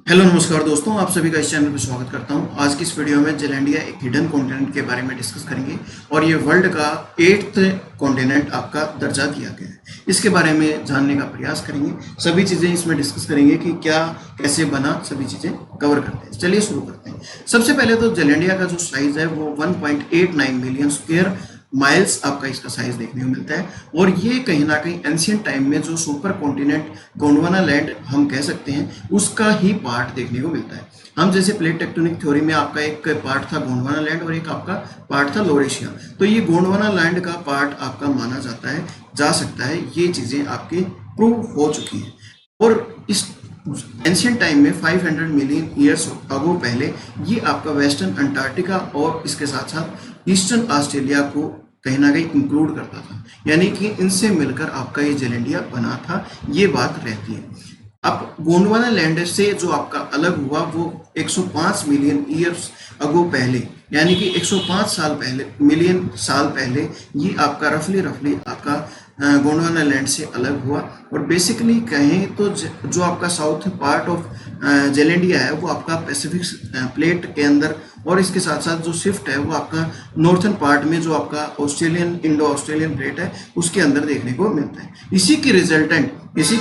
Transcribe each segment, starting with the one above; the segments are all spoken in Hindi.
हेलो नमस्कार दोस्तों, आप सभी का इस चैनल पर स्वागत करता हूं। आज की इस वीडियो में जेलैंडिया एक हिडन कॉन्टिनेंट के बारे में डिस्कस करेंगे और ये वर्ल्ड का 8th कॉन्टिनेंट आपका दर्जा दिया गया है। इसके बारे में जानने का प्रयास करेंगे, सभी चीज़ें इसमें डिस्कस करेंगे कि क्या कैसे बना, सभी चीज़ें कवर करते हैं। चलिए शुरू करते हैं। सबसे पहले तो जेलैंडिया का जो साइज़ है वो 1.89 मिलियन स्क्वायर माइल्स आपका इसका साइज देखने को मिलता है और ये कहीं ना कहीं एंशियंट टाइम में जो सुपर कॉन्टिनेंट गोंडवाना लैंड हम कह सकते हैं उसका ही पार्ट देखने को मिलता है। हम जैसे प्लेट टेक्टोनिक थ्योरी में आपका एक पार्ट था गोंडवाना लैंड और एक आपका पार्ट था लोअर एशिया, तो ये गोंडवाना लैंड का पार्ट आपका माना जाता है, जा सकता है। ये चीज़ें आपके प्रूव हो चुकी हैं और इस एंशियंट टाइम में 500 मिलियन ईयर्स अगो पहले ये आपका वेस्टर्न अंटार्कटिका और इसके साथ साथ ईस्टर्न ऑस्ट्रेलिया को कहीं ना कहीं इंक्लूड करता था, यानी कि इनसे मिलकर आपका ये जेलैंडिया बना था, ये बात रहती है। अब गोंडवाना लैंड से जो आपका अलग हुआ वो 105 मिलियन ईयर्स अगो पहले, यानी कि 105 साल पहले, मिलियन साल पहले ये आपका रफली आपका गोंडवाना लैंड से अलग हुआ। और बेसिकली कहें तो जो आपका साउथ पार्ट ऑफ जेलैंडिया है वो आपका पैसिफिक प्लेट के अंदर और इसके साथ साथ जो शिफ्ट है वो आपका नॉर्थन पार्ट में जो आपका ऑस्ट्रेलियन इंडो ऑस्ट्रेलियन प्लेट है उसके अंदर देखने को मिलता है। इसी के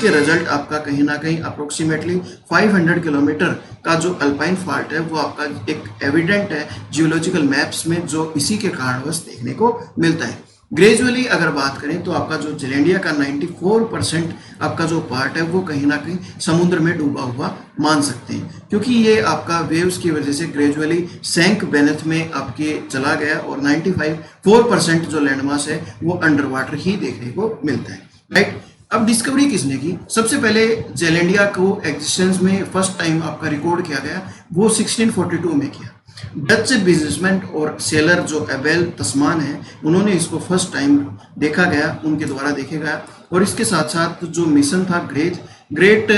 रिजल्ट आपका कहीं ना कहीं अप्रोक्सीमेटली 500 किलोमीटर का जो अल्पाइन फॉल्ट है वो आपका एक एविडेंट है जियोलॉजिकल मैप्स में, जो इसी के कारणवश देखने को मिलता है। ग्रेजुअली अगर बात करें तो आपका जो जेलैंडिया का 94% आपका जो पार्ट है वो कहीं ना कहीं समुद्र में डूबा हुआ मान सकते हैं, क्योंकि ये आपका वेव्स की वजह से ग्रेजुअली सैंक बेनेथ में आपके चला गया और 95% जो लैंडमास है वो अंडर वाटर ही देखने को मिलता है। राइट, अब डिस्कवरी किसने की? सबसे पहले जेलैंडिया को एग्जिस्टेंस में फर्स्ट टाइम आपका रिकॉर्ड किया गया वो 1642 में किया। डच बिजनेसमैन और सेलर जो एबेल तस्मान है उन्होंने इसको फर्स्ट टाइम देखा गया, उनके द्वारा देखे गया। और इसके साथ साथ जो मिशन था ग्रेट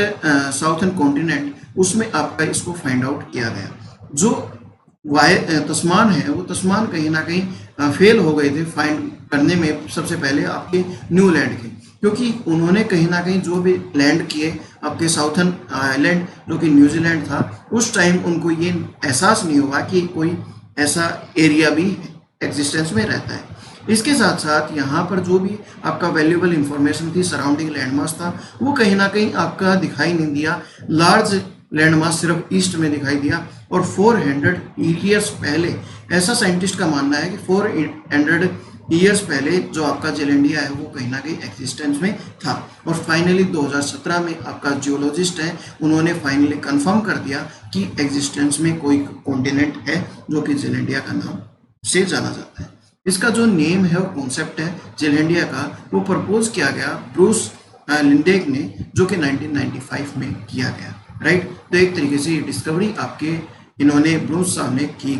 साउथर्न कॉन्टिनेंट, उसमें आपका इसको फाइंड आउट किया गया। जो तस्मान है वो तस्मान कहीं ना कहीं फेल हो गए थे फाइंड करने में सबसे पहले आपके न्यू लैंड के, क्योंकि उन्होंने कहीं ना कहीं जो भी लैंड किए आपके साउथर्न आइलैंड जो कि न्यूजीलैंड था, उस टाइम उनको ये एहसास नहीं हुआ कि कोई ऐसा एरिया भी एग्जिस्टेंस में रहता है। इसके साथ साथ यहाँ पर जो भी आपका वैल्यूएबल इंफॉर्मेशन थी, सराउंडिंग लैंडमास था, वो कहीं ना कहीं आपका दिखाई नहीं दिया। लार्ज लैंडमास सिर्फ ईस्ट में दिखाई दिया और 400 ईयर्स पहले, ऐसा साइंटिस्ट का मानना है कि 400 ईयर्स पहले जो आपका जेलैंडिया है वो कहीं ना कहीं एग्जिस्टेंस में था। और फाइनली 2017 में आपका जियोलॉजिस्ट है उन्होंने फाइनली कंफर्म कर दिया कि एग्जिस्टेंस में कोई कॉन्टिनेंट है जो कि जेलैंडिया का नाम से जाना जाता है। इसका जो नेम है और कॉन्सेप्ट है जेलैंडिया का, वो प्रपोज किया गया ब्रूस लिंडेक ने, जो कि 1995 में किया गया। राइट, तो एक तरीके से ये डिस्कवरी आपके इन्होंने ब्रूस साहब ने की,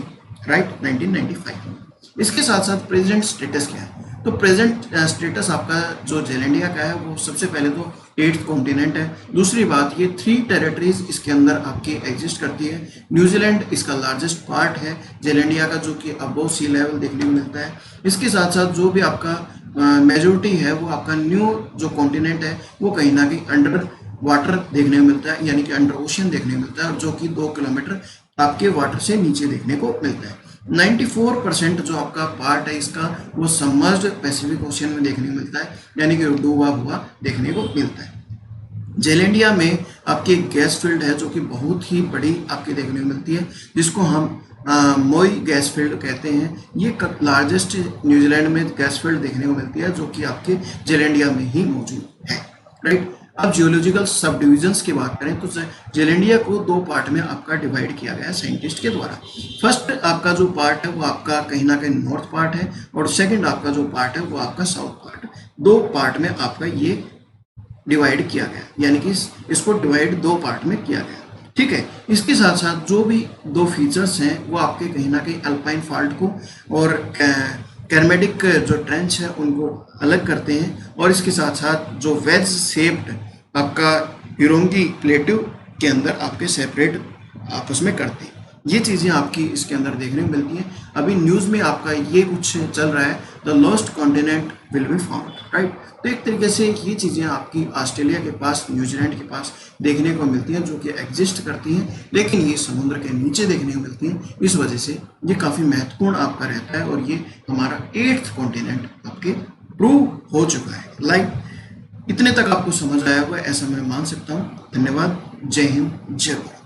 राइट, 1995 में। इसके साथ साथ प्रेजेंट स्टेटस क्या है? तो प्रेजेंट स्टेटस आपका जो जेलैंडिया का है वो सबसे पहले तो 8th कॉन्टिनेंट है। दूसरी बात, ये 3 टेरिटरीज इसके अंदर आपकी एग्जिस्ट करती है। न्यूजीलैंड इसका लार्जेस्ट पार्ट है जेलैंडिया का, जो कि अबव सी लेवल देखने को मिलता है। इसके साथ साथ जो भी आपका मेजोरिटी है वो आपका न्यू जो कॉन्टिनेंट है वो कहीं ना कहीं अंडर वाटर देखने को मिलता है, यानी कि अंडर ओशन देखने को मिलता है, जो कि 2 किलोमीटर आपके वाटर से नीचे देखने को मिलता है। 94% जो आपका पार्ट है इसका वो सबमर्ज्ड पैसिफिक ओशन में देखने को मिलता है, यानी कि डूबा हुआ देखने को मिलता है। जेलैंडिया में आपकी एक गैस फील्ड है जो कि बहुत ही बड़ी आपकी देखने को मिलती है, जिसको हम मोई गैस फील्ड कहते हैं। ये लार्जेस्ट न्यूजीलैंड में गैस फील्ड देखने को मिलती है, जो कि आपके जेलैंडिया में ही मौजूद है। राइट, अब जियोलॉजिकल सब डिविजन्स की बात करें तो जेलैंडिया को 2 पार्ट में आपका डिवाइड किया गया है साइंटिस्ट के द्वारा। फर्स्ट आपका जो पार्ट है वो आपका कहीं ना कहीं नॉर्थ पार्ट है और सेकंड आपका जो पार्ट है वो आपका साउथ पार्ट है। 2 पार्ट में आपका ये डिवाइड किया गया, यानी कि इसको डिवाइड 2 पार्ट में किया गया। ठीक है, इसके साथ साथ जो भी 2 फीचर्स हैं वो आपके कहीं ना कहीं अल्पाइन फॉल्ट को और कैरमेटिक जो ट्रेंच है उनको अलग करते हैं, और इसके साथ साथ जो वेज शेप्ड आपका ह्यूरोंगी प्लेट्यू के अंदर आपके सेपरेट आपस में करते हैं। ये चीज़ें आपकी इसके अंदर देखने को मिलती हैं। अभी न्यूज़ में आपका ये कुछ चल रहा है, the lost continent will be found, right. तो एक तरीके से ये चीज़ें आपकी ऑस्ट्रेलिया के पास, न्यूजीलैंड के पास देखने को मिलती हैं, जो कि एग्जिस्ट करती हैं, लेकिन ये समुद्र के नीचे देखने को मिलती हैं। इस वजह से ये काफ़ी महत्वपूर्ण आपका रहता है, और ये हमारा 8th कॉन्टिनेंट आपके प्रूव हो चुका है। लाइक इतने तक आपको समझ आया होगा ऐसा मैं मान सकता हूँ। धन्यवाद। जय हिंद, जय भारत।